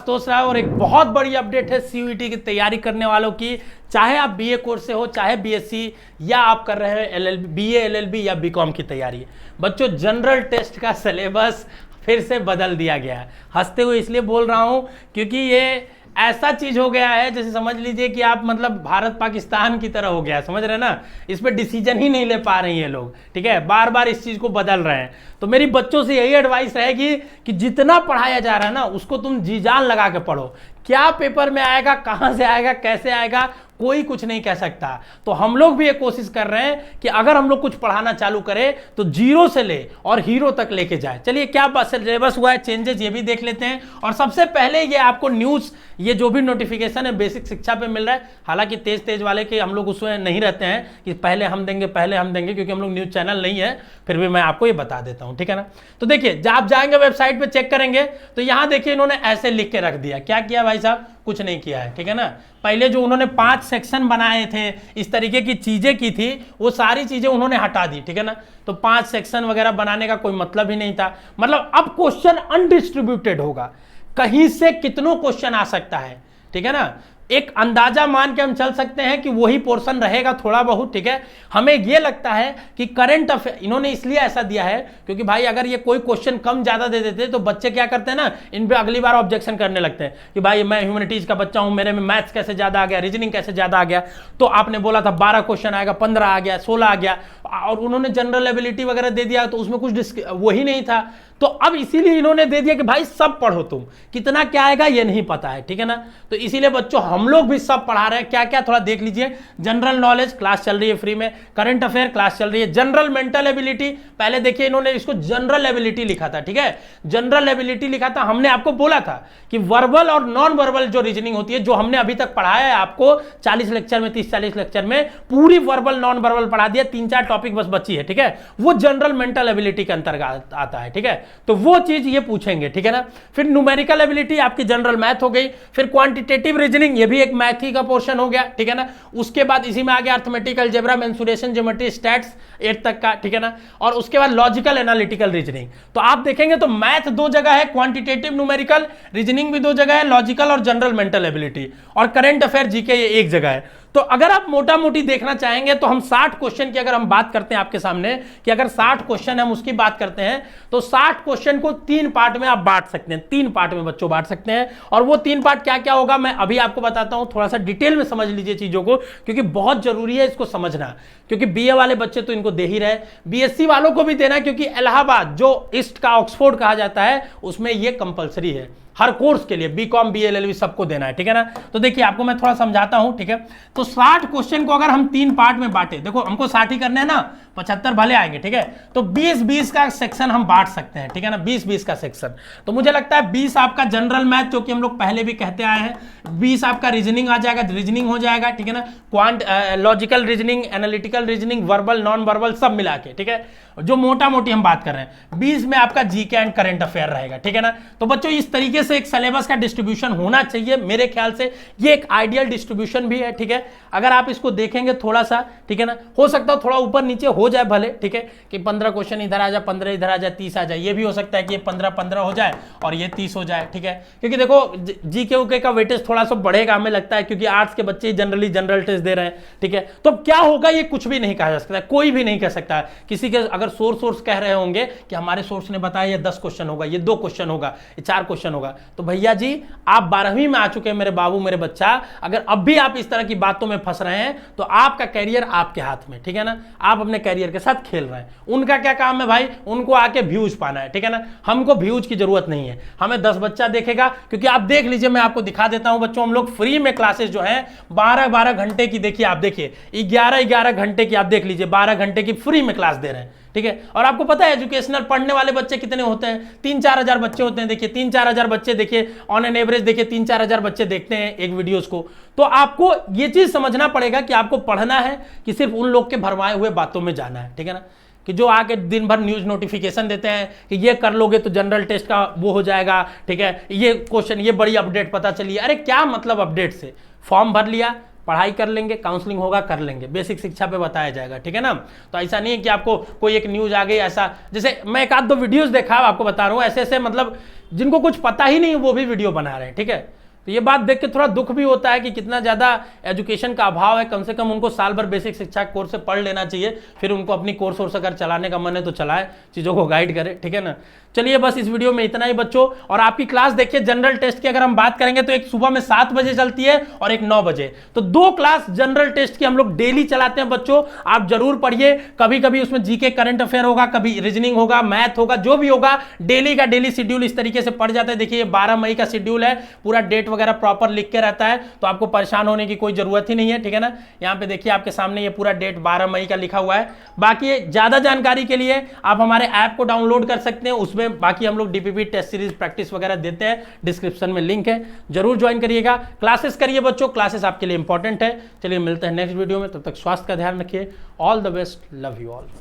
तो सर और एक बहुत बड़ी अपडेट है सीयूईटी की तैयारी करने वालों की, चाहे आप बीए कोर्स से हो, चाहे बीएससी, या आप कर रहे हैं एलएलबी, बीए एलएलबी या बीकॉम की तैयारी। बच्चों, जनरल टेस्ट का सिलेबस फिर से बदल दिया गया है। हंसते हुए इसलिए बोल रहा हूं क्योंकि ये ऐसा चीज हो गया है जैसे समझ लीजिए कि आप मतलब भारत पाकिस्तान की तरह हो गया है, समझ रहे हैं ना। इस पे डिसीजन ही नहीं ले पा रहे हैं ये लोग, ठीक है, बार बार इस चीज को बदल रहे हैं। तो मेरी बच्चों से यही एडवाइस रहेगी कि जितना पढ़ाया जा रहा है ना उसको तुम जी जान लगा के पढ़ो। क्या पेपर में आएगा, कहां से आएगा, कैसे आएगा, कोई कुछ नहीं कह सकता। तो हम लोग भी ये कोशिश कर रहे हैं कि अगर हम लोग कुछ पढ़ाना चालू करें तो जीरो से ले और हीरो तक लेके जाए। चलिए क्या सिलेबस हुआ है, चेंजेस, ये भी देख लेते हैं। और सबसे पहले ये आपको न्यूज, ये जो भी नोटिफिकेशन है बेसिक शिक्षा पे मिल रहा है। हालांकि तेज वाले के हम लोग उसमें नहीं रहते हैं कि पहले हम देंगे, क्योंकि हम लोग न्यूज चैनल नहीं है, फिर भी मैं आपको ये बता देता हूं, ठीक है ना। तो देखिए, जब आप जाएंगे वेबसाइट पे चेक करेंगे तो यहां देखिए इन्होंने ऐसे लिख के रख दिया। क्या किया भाई साहब? कुछ नहीं किया है, ठीक है ना। पहले जो उन्होंने 5 सेक्शन बनाए थे, इस तरीके की चीजें की थी, वो सारी चीजें उन्होंने हटा दी, ठीक है ना। तो 5 सेक्शन वगैरह बनाने का कोई मतलब ही नहीं था। मतलब अब क्वेश्चन अनडिस्ट्रीब्यूटेड होगा, कहीं से कितनों क्वेश्चन आ सकता है, ठीक है ना। एक अंदाजा मान के हम चल सकते हैं कि वही पोर्शन रहेगा थोड़ा बहुत, ठीक है। हमें यह लगता है कि करंट अफेयर इन्होंने इसलिए ऐसा दिया है क्योंकि भाई अगर ये कोई क्वेश्चन कम ज्यादा दे देते तो बच्चे क्या करते हैं ना, इन पे अगली बार ऑब्जेक्शन करने लगते हैं कि भाई मैं ह्यूमैनिटीज का बच्चा हूं, मेरे में मैथ्स कैसे ज्यादा आ गया, रीजनिंग कैसे ज्यादा आ गया। तो आपने बोला था 12 क्वेश्चन आएगा, 15 आ गया, 16 आ गया, और उन्होंने जनरल एबिलिटी वगैरह दे दिया तो उसमें कुछ वही नहीं था। तो अब इसीलिए इन्होंने दे दिया कि भाई सब पढ़ो, तुम कितना क्या आएगा ये नहीं पता है, ठीक है ना। तो इसीलिए बच्चों हम लोग भी सब पढ़ा रहे हैं। क्या क्या थोड़ा देख लीजिए। जनरल नॉलेज क्लास चल रही है फ्री में, करंट अफेयर क्लास चल रही है, जनरल मेंटल एबिलिटी, पहले देखिए इन्होंने इसको जनरल एबिलिटी लिखा था, ठीक है, जनरल एबिलिटी लिखा था। हमने आपको बोला था कि वर्बल और नॉन वर्बल जो रीजनिंग होती है, जो हमने अभी तक पढ़ाया है आपको 40 लेक्चर में, 30-40 लेक्चर में, पूरी वर्बल नॉन वर्बल पढ़ा दिया, 3-4 टॉपिक बस बची है, ठीक है। वो जनरल मेंटल एबिलिटी के अंतर्गत आता है, ठीक है। तो वो चीज ये पूछेंगे, ठीक है ना। फिर न्यूमेरिकल एबिलिटी आपकी जनरल मैथ हो गई। फिर क्वांटिटेटिव रीजनिंग, ये भी एक मैथ ही का पोर्शन हो गया, ठीक है ना। उसके बाद इसी में आ गया arithmetic, algebra, mensuration, geometry, stats 8 तक का, ठीक है ना। और उसके बाद लॉजिकल एनालिटिकल रीजनिंग। तो आप देखेंगे तो मैथ 2 जगह है, क्वांटिटेटिव न्यूमेरिकल रीजनिंग भी 2 जगह है, लॉजिकल और जनरल मेंटल एबिलिटी, और करंट अफेयर जीके ये 1 जगह है। तो अगर आप मोटा मोटी देखना चाहेंगे तो हम 60 क्वेश्चन की अगर हम बात करते हैं आपके सामने कि अगर 60 क्वेश्चन हम उसकी बात करते हैं तो 60 क्वेश्चन को 3 पार्ट में आप बांट सकते हैं, 3 पार्ट में बच्चों बांट सकते हैं। और वो 3 पार्ट क्या क्या होगा मैं अभी आपको बताता हूं, थोड़ा सा डिटेल में समझ लीजिए चीजों को, क्योंकि बहुत जरूरी है इसको समझना। क्योंकि बीए वाले बच्चे तो इनको दे ही रहे, बीएससी वालों को भी देना, क्योंकि इलाहाबाद जो ईस्ट का ऑक्सफोर्ड कहा जाता है उसमें ये कंपलसरी है हर कोर्स के लिए, बीकॉम, बीए, एलएलबी सबको देना है, ठीक है ना। तो देखिए आपको मैं थोड़ा समझाता हूं, ठीक है। तो 60 क्वेश्चन को अगर हम 3 पार्ट में बांटे, देखो हमको 60 ही करने हैं ना, 75 भले आएंगे, ठीक है। तो 20-20 का सेक्शन हम बांट सकते हैं, ठीक है ना, 20-20 का सेक्शन। तो मुझे लगता है 20 आपका जनरल मैथ, जो कि हम लोग पहले भी कहते आए हैं, 20 आपका रीजनिंग आ जाएगा, रीजनिंग हो जाएगा, ठीक है ना, logical reasoning, analytical reasoning, verbal, non verbal सब मिला के, ठीक है, जो मोटा मोटी हम बात कर रहे हैं। 20 में आपका जीके एंड करंट अफेयर रहेगा, ठीक है ना। तो बच्चों इस तरीके से एक सिलेबस का डिस्ट्रीब्यूशन होना चाहिए मेरे ख्याल से, ये एक आइडियल डिस्ट्रीब्यूशन भी है, ठीक है। अगर आप इसको देखेंगे थोड़ा सा, ठीक है ना, हो सकता है थोड़ा ऊपर नीचे हो जाए भले, ठीक है, कि 15 क्वेश्चन इधर आ जाए, 15 इधर आ जाए, 30 आ जाए। ये भी हो सकता है कि ये 15 हो जाए और ये 30 हो जाए, ठीक है। क्योंकि देखो जीके उके का वेटेज थोड़ा सा बढ़ेगा हमें लगता है, क्योंकि आर्ट्स के बच्चे जनरली जनरल टेस्ट दे रहे हैं, ठीक है। तो क्या होगा ये कुछ भी नहीं कहा जा सकता, कोई भी नहीं कह सकता। किसी के अगर सोर्स कह रहे होंगे कि हमारे सोर्स ने बताया ये 10 क्वेश्चन होगा, ये 2 क्वेश्चन होगा, ये 4 क्वेश्चन होगा, तो भैया जी आप 12वीं में आ चुके हैं मेरे बाबू, मेरे बच्चा, अगर अब भी आप इस तरह की बातों में फंस रहे हैं तो आपका कैरियर आपके हाथ में, ठीक है ना। आप अपने कैरियर के साथ खेल रहे हैं। उनका क्या काम है भाई, उनको आके व्यूज पाना है, ठीक है ना। हमको व्यूज की जरूरत नहीं है, हमें 10 बच्चा देखेगा। क्योंकि आप देख लीजिए, मैं आपको दिखा देता हूं बच्चों, हम लोग फ्री में क्लासेस जो है 12-12 घंटे की, देखिए आप देखिए 11-11 घंटे की, आप देख लीजिए 12 घंटे की फ्री में क्लास दे रहे हैं, ठीक है। और आपको पता है एजुकेशनल पढ़ने वाले बच्चे कितने होते हैं, 3-4 हजार बच्चे होते हैं। देखिए 3-4 हजार बच्चे, देखिए ऑन एन एवरेज देखिए 3-4 हजार बच्चे देखते हैं एक वीडियोस को। तो आपको ये चीज समझना पड़ेगा कि आपको पढ़ना है कि सिर्फ उन लोग के भरमाए हुए बातों में जाना है, ठीक है ना, कि जो आके दिन भर न्यूज नोटिफिकेशन देते हैं कि ये कर लोगे तो जनरल टेस्ट का वो हो जाएगा, ठीक है, ये क्वेश्चन, ये बड़ी अपडेट पता चली। अरे क्या मतलब अपडेट से, फॉर्म भर लिया, पढ़ाई कर लेंगे, काउंसलिंग होगा कर लेंगे, बेसिक शिक्षा पे बताया जाएगा, ठीक है ना। तो ऐसा नहीं है कि आपको कोई एक न्यूज आ गई, ऐसा जैसे मैं 1-2 वीडियोस देखा आपको बता रहा हूँ, ऐसे ऐसे मतलब जिनको कुछ पता ही नहीं वो भी वीडियो बना रहे हैं, ठीक है। तो ये बात देख के थोड़ा दुख भी होता है कि कितना ज़्यादा एजुकेशन का अभाव है। कम से कम उनको साल भर बेसिक शिक्षा कोर्स से पढ़ लेना चाहिए, फिर उनको अपनी कोर्स वोर्स अगर चलाने का मन है तो चलाए, चीज़ों को गाइड करे, ठीक है ना। चलिए बस इस वीडियो में इतना ही बच्चों। और आपकी क्लास देखिए जनरल टेस्ट की अगर हम बात करेंगे तो एक सुबह में 7 बजे चलती है और एक 9 बजे, तो 2 क्लास जनरल टेस्ट की हम लोग डेली चलाते हैं बच्चों। आप जरूर पढ़िए, कभी कभी उसमें जीके करंट अफेयर होगा, कभी रीजनिंग होगा, मैथ होगा, जो भी होगा डेली का डेली शेड्यूल इस तरीके से पढ़ जाता है। देखिए 12 मई का शेड्यूल है, पूरा डेट वगैरह प्रॉपर लिख के रहता है, तो आपको परेशान होने की कोई जरूरत ही नहीं है, ठीक है ना। यहाँ पे देखिए आपके सामने ये पूरा डेट 12 मई का लिखा हुआ है। बाकी ज्यादा जानकारी के लिए आप हमारे ऐप को डाउनलोड कर सकते हैं, उसमें बाकी हम लोग डीपीपी टेस्ट सीरीज प्रैक्टिस वगैरह देते हैं, डिस्क्रिप्शन में लिंक है, जरूर ज्वाइन करिएगा। क्लासेस करिए बच्चों, क्लासेस आपके लिए इंपॉर्टेंट है। चलिए मिलते हैं नेक्स्ट वीडियो में, तब तक स्वास्थ्य का ध्यान रखिए। All the best, love you all.